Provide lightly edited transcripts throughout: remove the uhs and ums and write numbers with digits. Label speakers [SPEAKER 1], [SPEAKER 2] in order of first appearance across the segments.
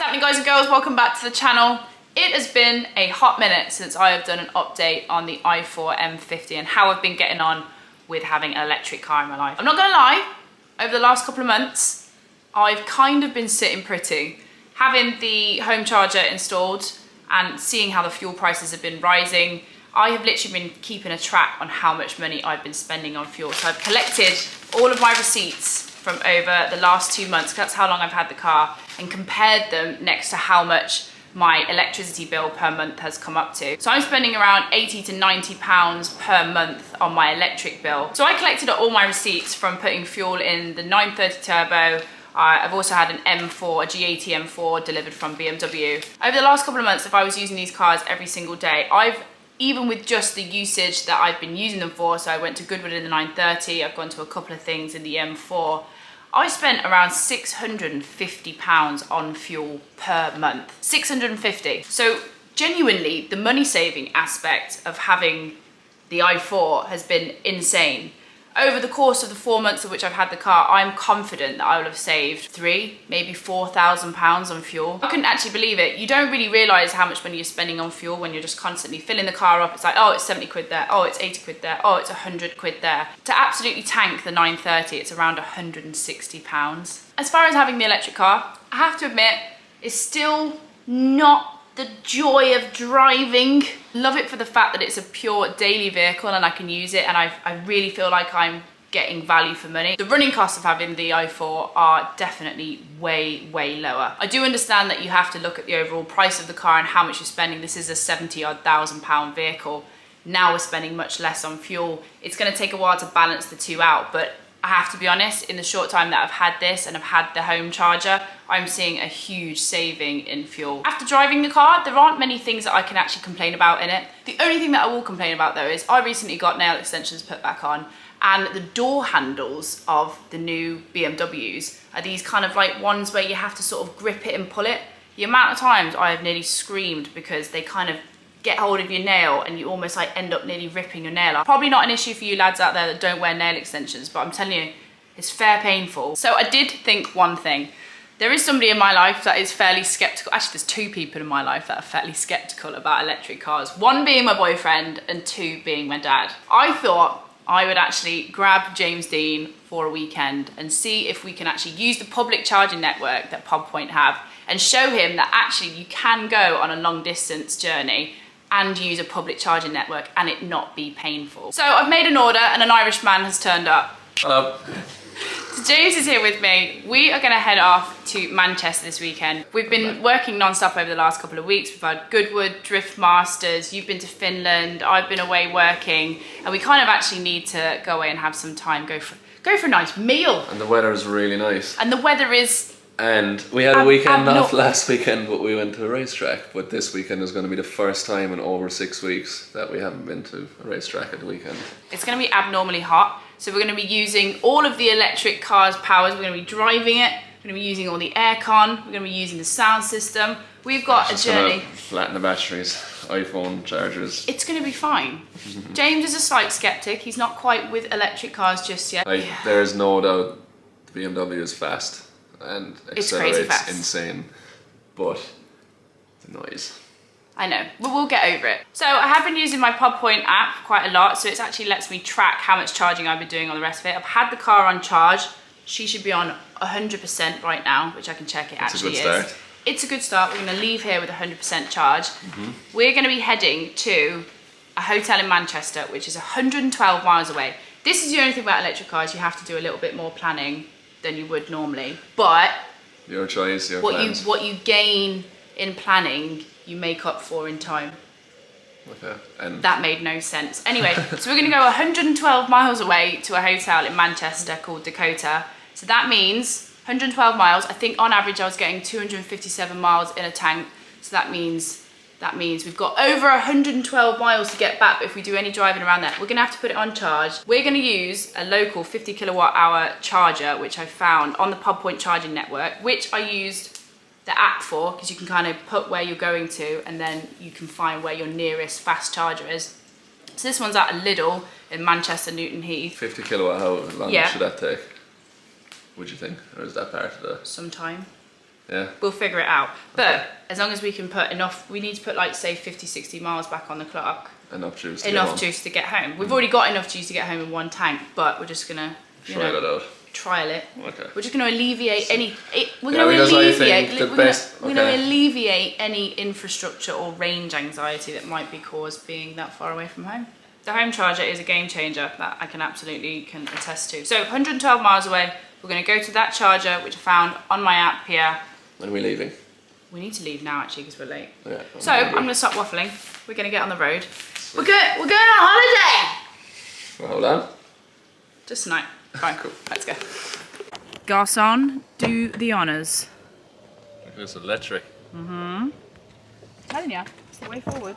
[SPEAKER 1] happening, guys and girls? Welcome back to the channel. It has been a hot minute since I have done an update on the i4 M50 and how I've been getting on with having an electric car in my life. I'm not gonna lie, over the last couple of months, I've kind of been sitting pretty. Having the home charger installed and seeing how the fuel prices have been rising, I have literally been keeping a track on how much money I've been spending on fuel. So I've collected all of my receipts from over the last 2 months, because that's how long I've had the car, and compared them next to how much my electricity bill per month has come up to. So I'm spending around 80 to 90 pounds per month on my electric bill. So I collected all my receipts from putting fuel in the 930 Turbo. I've also had an M4, a G80 M4 delivered from BMW. Over the last couple of months, if I was using these cars every single day, even with just the usage that I've been using them for, so I went to Goodwood in the 930, I've gone to a couple of things in the M4, I spent around £650 on fuel per month. 650. So genuinely, the money saving aspect of having the i4 has been insane. Over the course of the 4 months of which I've had the car, I'm confident that I will have saved maybe £4,000 on fuel. I couldn't actually believe it. You don't really realise how much money you're spending on fuel when you're just constantly filling the car up. It's like, oh, it's 70 quid there, oh, it's 80 quid there, oh, it's 100 quid there. To absolutely tank the 930, it's around £160. As far as having the electric car, I have to admit, it's still not the joy of driving. Love it for the fact that it's a pure daily vehicle and I can use it, and I really feel like I'm getting value for money. The running costs of having the i4 are definitely way lower. I do understand that you have to look at the overall price of the car and how much you're spending. This is a 70-odd thousand pound vehicle. Now we're spending much less on fuel. It's going to take a while to balance the two out, but I have to be honest, in the short time that I've had this and I've had the home charger, I'm seeing a huge saving in fuel. After driving the car, there aren't many things that I can actually complain about in it. The only thing that I will complain about though is I recently got nail extensions put back on, and the door handles of the new BMWs are these kind of like ones where you have to sort of grip it and pull it. The amount of times I have nearly screamed because they kind of get hold of your nail and you almost like end up nearly ripping your nail off. Probably not an issue for you lads out there that don't wear nail extensions, but I'm telling you, it's fair painful. So I did think one thing. There is somebody in my life that is fairly skeptical. Actually, there's two people in my life that are fairly skeptical about electric cars. One being my boyfriend and two being my dad. I thought I would actually grab James Dean for a weekend and see if we can actually use the public charging network that Pod Point have and show him that actually you can go on a long distance journey and use a public charging network and it not be painful. So I've made an order and an Irish man has turned up.
[SPEAKER 2] Hello.
[SPEAKER 1] So James is here with me. We are gonna head off to Manchester this weekend. We've been working non-stop over the last couple of weeks. We've had Goodwood, Drift Masters, you've been to Finland, I've been away working, and we kind of actually need to go away and have some time, go for a nice meal.
[SPEAKER 2] And the weather is really nice.
[SPEAKER 1] And the weather is...
[SPEAKER 2] And we had a weekend off last weekend, but we went to a racetrack. But this weekend is going to be the first time in over 6 weeks that we haven't been to a racetrack at the weekend.
[SPEAKER 1] It's going to be abnormally hot. So we're going to be using all of the electric car's powers. We're going to be driving it. We're going to be using all the aircon. We're going to be using the sound system. We've got a journey.
[SPEAKER 2] Flatten the batteries, iPhone chargers.
[SPEAKER 1] It's going to be fine. James is a slight skeptic. He's not quite with electric cars just yet.
[SPEAKER 2] Like, there is no doubt the BMW is fast and accelerates insane, but the noise.
[SPEAKER 1] I know, but we'll get over it. So I have been using my Pod Point app quite a lot, so it actually lets me track how much charging I've been doing on the rest of it. I've had the car on charge. She should be on 100% right now, which I can check it actually is. It's a good start. It's a good start. We're gonna leave here with 100% charge. We're gonna be heading to a hotel in Manchester, which is 112 miles away. This is the only thing about electric cars, you have to do a little bit more planning than you would normally, but
[SPEAKER 2] your choice, your plans.
[SPEAKER 1] What you gain in planning, you make up for in time.
[SPEAKER 2] Okay. And
[SPEAKER 1] that made no sense. Anyway, so we're gonna go 112 miles away to a hotel in Manchester called Dakota. So that means 112 miles. I think on average I was getting 257 miles in a tank. So that means we've got over 112 miles to get back, but if we do any driving around there, we're gonna have to put it on charge. We're gonna use a local 50 kilowatt hour charger, which I found on the Pod Point charging network, which I used the app for, because you can kind of put where you're going to and then you can find where your nearest fast charger is. So this one's at a Lidl in Manchester, Newton Heath.
[SPEAKER 2] 50 kilowatt, how long should that take? Would you think? Or is that part of the...
[SPEAKER 1] Some time.
[SPEAKER 2] Yeah.
[SPEAKER 1] We'll figure it out. But as long as we can put enough, we need to put like say 50, 60 miles back on the clock.
[SPEAKER 2] Enough juice
[SPEAKER 1] To get home. We've already got enough juice to get home in one tank, but we're just gonna
[SPEAKER 2] trial it out.
[SPEAKER 1] Trial it.
[SPEAKER 2] Okay.
[SPEAKER 1] We're just gonna alleviate we're gonna alleviate any infrastructure or range anxiety that might be caused being that far away from home. The home charger is a game changer that I can attest to. So 112 miles away, we're gonna go to that charger, which I found on my app here.
[SPEAKER 2] When are we leaving?
[SPEAKER 1] We need to leave now actually because we're late.
[SPEAKER 2] Yeah.
[SPEAKER 1] So I'm gonna stop waffling. We're gonna get on the road. We're going on holiday!
[SPEAKER 2] Well, hold on.
[SPEAKER 1] Just tonight. Fine, cool. Let's go. Garçon, do the honours.
[SPEAKER 2] It's electric.
[SPEAKER 1] I'm telling you, it's the way forward.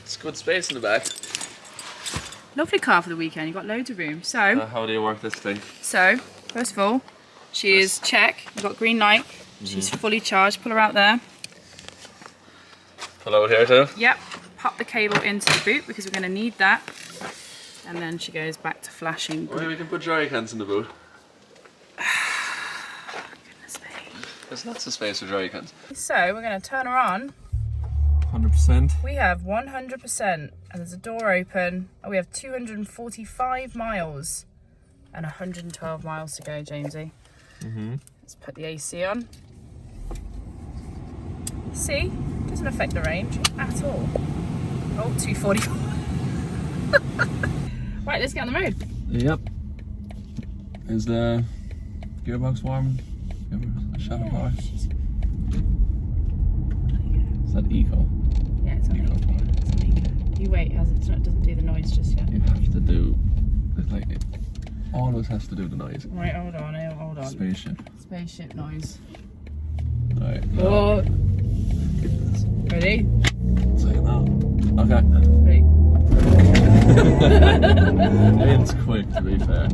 [SPEAKER 2] It's good space in the back.
[SPEAKER 1] Lovely car for the weekend. You've got loads of room. So,
[SPEAKER 2] How do you work this thing?
[SPEAKER 1] first of all, she is check. You've got green light. She's fully charged. Pull her out there.
[SPEAKER 2] Pull out here too?
[SPEAKER 1] Yep. Pop the cable into the boot because we're going to need that. And then she goes back to flashing.
[SPEAKER 2] Well, we can put jerry cans in the boot.
[SPEAKER 1] Goodness me.
[SPEAKER 2] There's lots of space for jerry cans.
[SPEAKER 1] So we're going to turn her on.
[SPEAKER 2] 100%.
[SPEAKER 1] We have 100% and there's a door open. And we have 245 miles and 112 miles to go, Jamesy. Let's put the AC on. See, doesn't affect the range at all. Oh, 245. Right, let's get on the road.
[SPEAKER 2] Yep. Is the gearbox warm? Give her a shot of power. Is that eco?
[SPEAKER 1] Yeah, it's on
[SPEAKER 2] Eco
[SPEAKER 1] eco.
[SPEAKER 2] power.
[SPEAKER 1] It's on eco. You wait, it doesn't do the noise just yet.
[SPEAKER 2] You have to do, it's like, it always has to do the noise.
[SPEAKER 1] Right, hold on. Spaceship noise.
[SPEAKER 2] Alright.
[SPEAKER 1] Oh. Ready?
[SPEAKER 2] Say it now. Okay.
[SPEAKER 1] Ready.
[SPEAKER 2] It's quick, to be fair.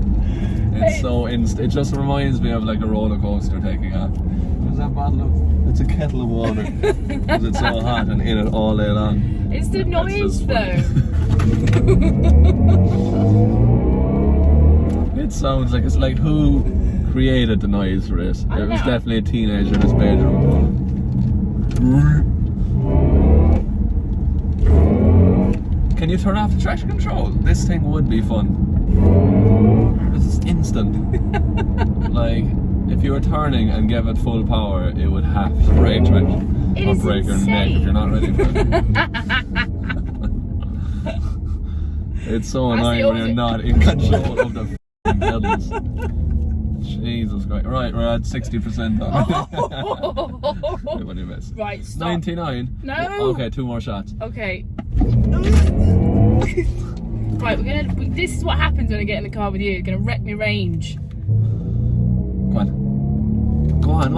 [SPEAKER 2] It's so it just reminds me of like a roller coaster taking off. What's that bottle of? It's a kettle of water. Because it's so hot and in it all day long.
[SPEAKER 1] It's the noise though.
[SPEAKER 2] It sounds like it's like who created the noise for this? It was definitely a teenager in his bedroom. Can you turn off the traction control? This thing would be fun. This is instant. Like, if you were turning and gave it full power, it would have to brake traction.
[SPEAKER 1] It
[SPEAKER 2] or
[SPEAKER 1] is
[SPEAKER 2] break your neck if you're not ready for it. It's so annoying when you're not in control of the f***ing pedals. Jesus Christ. Right, we're at 60% on. Wait, what did you miss?
[SPEAKER 1] Right, stop.
[SPEAKER 2] 99?
[SPEAKER 1] No.
[SPEAKER 2] Okay, 2 more shots.
[SPEAKER 1] Okay. Right, this is what happens when I get in the car with you. You're gonna wreck my range.
[SPEAKER 2] Go on. Go on, come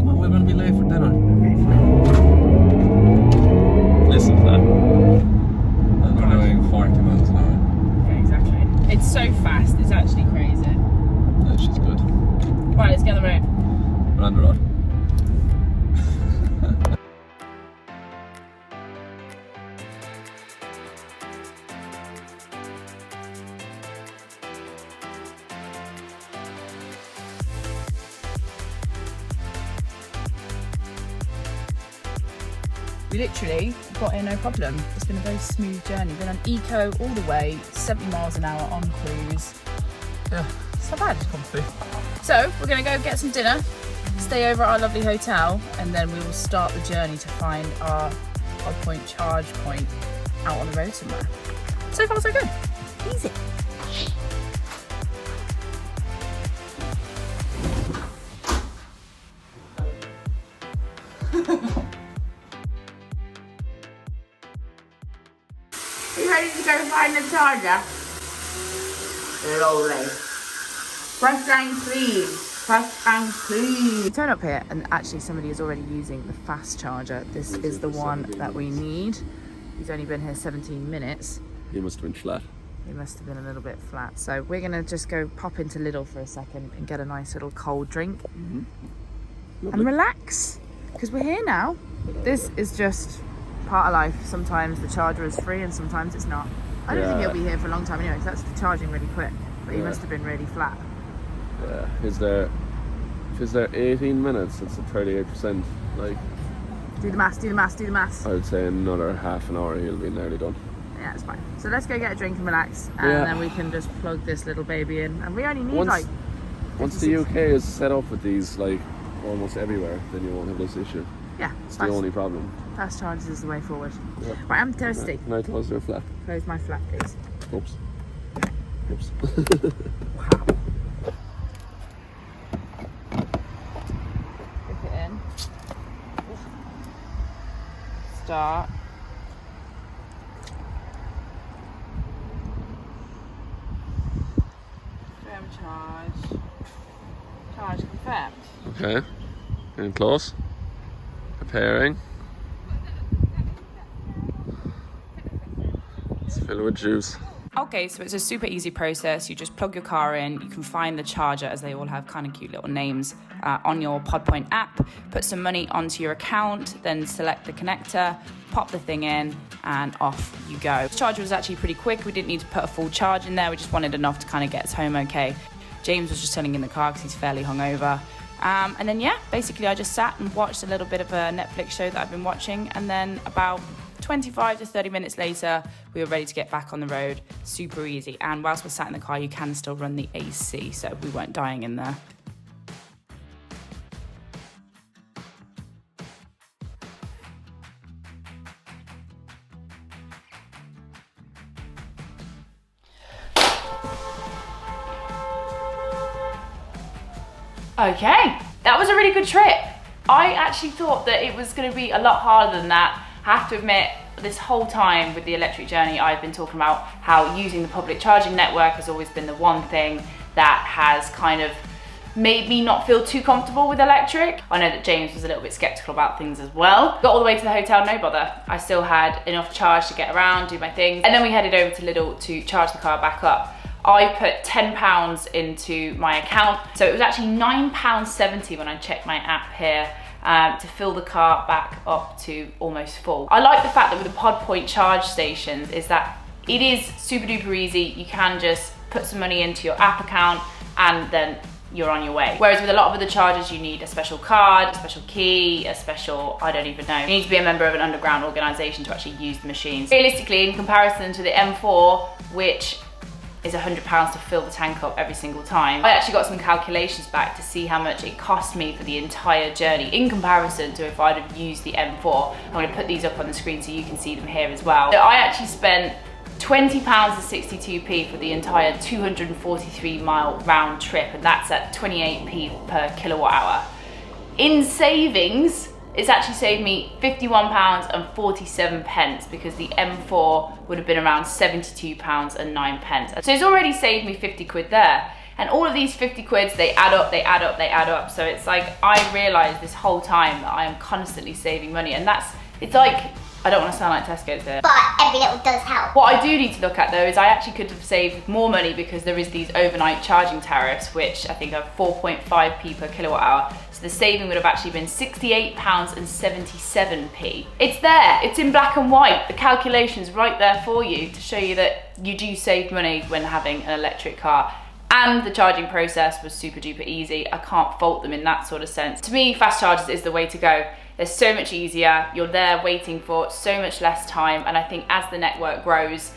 [SPEAKER 2] on, we're gonna be late for dinner. Listen to that. And we're doing 40 miles an hour.
[SPEAKER 1] Okay, exactly. It's so fast, it's actually crazy.
[SPEAKER 2] Yeah, she's good.
[SPEAKER 1] Right, let's get on the road.
[SPEAKER 2] We're on the road.
[SPEAKER 1] We literally got here no problem. It's been a very smooth journey. Been on eco all the way, 70 miles an hour on cruise.
[SPEAKER 2] Yeah,
[SPEAKER 1] it's not bad.
[SPEAKER 2] it's comfy.
[SPEAKER 1] So we're gonna go get some dinner, stay over at our lovely hotel, and then we will start the journey to find our Pod Point charge point out on the road somewhere. So far so good. Easy. You ready to go find the charger? Lovely. Press and please. Press and please. We turn up here and actually somebody is already using the fast charger. This is the one that we need. He's only been here 17 minutes.
[SPEAKER 2] He must have been flat.
[SPEAKER 1] He must have been a little bit flat. So we're gonna just go pop into Lidl for a second and get a nice little cold drink and relax. Because we're here now. This is just part of life. Sometimes the charger is free and sometimes it's not. I don't think he'll be here for a long time anyway, because that's charging really quick. But he must have been really flat.
[SPEAKER 2] Yeah, is there if it's there 18 minutes, it's at 38%. Like,
[SPEAKER 1] do the maths, do the maths, do the maths.
[SPEAKER 2] I would say another half an hour he'll be nearly done.
[SPEAKER 1] Yeah, it's fine. So let's go get a drink and relax, and then we can just plug this little baby in. And we only need
[SPEAKER 2] once the UK is set up with these like almost everywhere, then you won't have this issue.
[SPEAKER 1] Yeah,
[SPEAKER 2] it's the only problem.
[SPEAKER 1] Fast charges is the way forward.
[SPEAKER 2] Yeah.
[SPEAKER 1] Right, I'm thirsty.
[SPEAKER 2] Can I close your flap?
[SPEAKER 1] Close my flap, please.
[SPEAKER 2] Oops. Oops.
[SPEAKER 1] Wow. Dip it in. Start. Confirm charge. Charge confirmed.
[SPEAKER 2] Okay. Getting close. Preparing. Let's fill it with juice.
[SPEAKER 1] Okay, so it's a super easy process. You just plug your car in. You can find the charger, as they all have kind of cute little names, on your Pod Point app. Put some money onto your account, then select the connector, pop the thing in, and off you go. The charger was actually pretty quick. We didn't need to put a full charge in there. We just wanted enough to kind of get us home okay. James was just chilling in the car because he's fairly hungover. And then, yeah, basically I just sat and watched a little bit of a Netflix show that I've been watching. And then about 25 to 30 minutes later, we were ready to get back on the road. Super easy. And whilst we're sat in the car, you can still run the AC, so we weren't dying in there. Okay, that was a really good trip. I actually thought that it was going to be a lot harder than that. I have to admit, this whole time with the electric journey, I've been talking about how using the public charging network has always been the one thing that has kind of made me not feel too comfortable with electric. I know that James was a little bit skeptical about things as well. Got all the way to the hotel, no bother. I still had enough charge to get around, do my things. And then we headed over to Lidl to charge the car back up. I put £10 into my account. So it was actually £9.70 when I checked my app here to fill the car back up to almost full. I like the fact that with the Pod Point charge stations is that it is super duper easy. You can just put some money into your app account and then you're on your way. Whereas with a lot of other chargers, you need a special card, a special key, a special, I don't even know. You need to be a member of an underground organization to actually use the machines. Realistically, in comparison to the M4, which is £100 to fill the tank up every single time. I actually got some calculations back to see how much it cost me for the entire journey in comparison to if I'd have used the M4. I'm going to put these up on the screen so you can see them here as well. So I actually spent £20.62 for the entire 243 mile round trip, and that's at 28p per kilowatt hour. In savings, it's actually saved me £51.47 because the M4 would have been around £72.09. So it's already saved me 50 quid there. And all of these 50 quids, they add up, they add up, they add up. So it's like, I realized this whole time that I am constantly saving money. And it's like, I don't want to sound like Tesco's here,
[SPEAKER 3] but every little does help.
[SPEAKER 1] What I do need to look at though is I actually could have saved more money because there is these overnight charging tariffs, which I think are 4.5p per kilowatt hour. So the saving would have actually been £68.77. It's there, it's in black and white. The calculation's right there for you to show you that you do save money when having an electric car. And the charging process was super duper easy. I can't fault them in that sort of sense. To me, fast chargers is the way to go. They're so much easier. You're there waiting for so much less time. And I think as the network grows,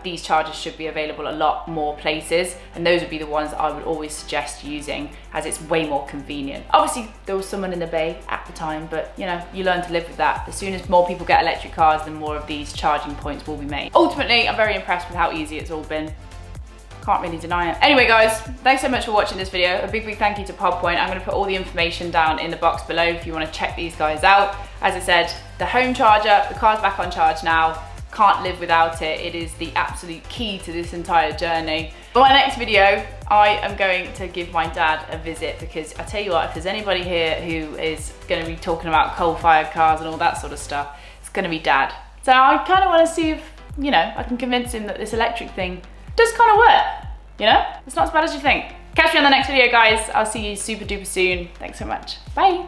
[SPEAKER 1] these chargers should be available a lot more places. And those would be the ones that I would always suggest using, as it's way more convenient. Obviously, there was someone in the bay at the time, but you know, you learn to live with that. As soon as more people get electric cars, then more of these charging points will be made. Ultimately, I'm very impressed with how easy it's all been. Can't really deny it. Anyway guys, thanks so much for watching this video. A big thank you to Pod Point. I'm going to put all the information down in the box below if you want to check these guys out. As I said, the home charger, the car's back on charge now. Can't live without it. It is the absolute key to this entire journey. For my next video, I am going to give my dad a visit because I tell you what, if there's anybody here who is going to be talking about coal-fired cars and all that sort of stuff, it's going to be Dad. So I kind of want to see if, you know, I can convince him that this electric thing does kind of work, you know? It's not as bad as you think. Catch me on the next video, guys. I'll see you super duper soon. Thanks so much. Bye.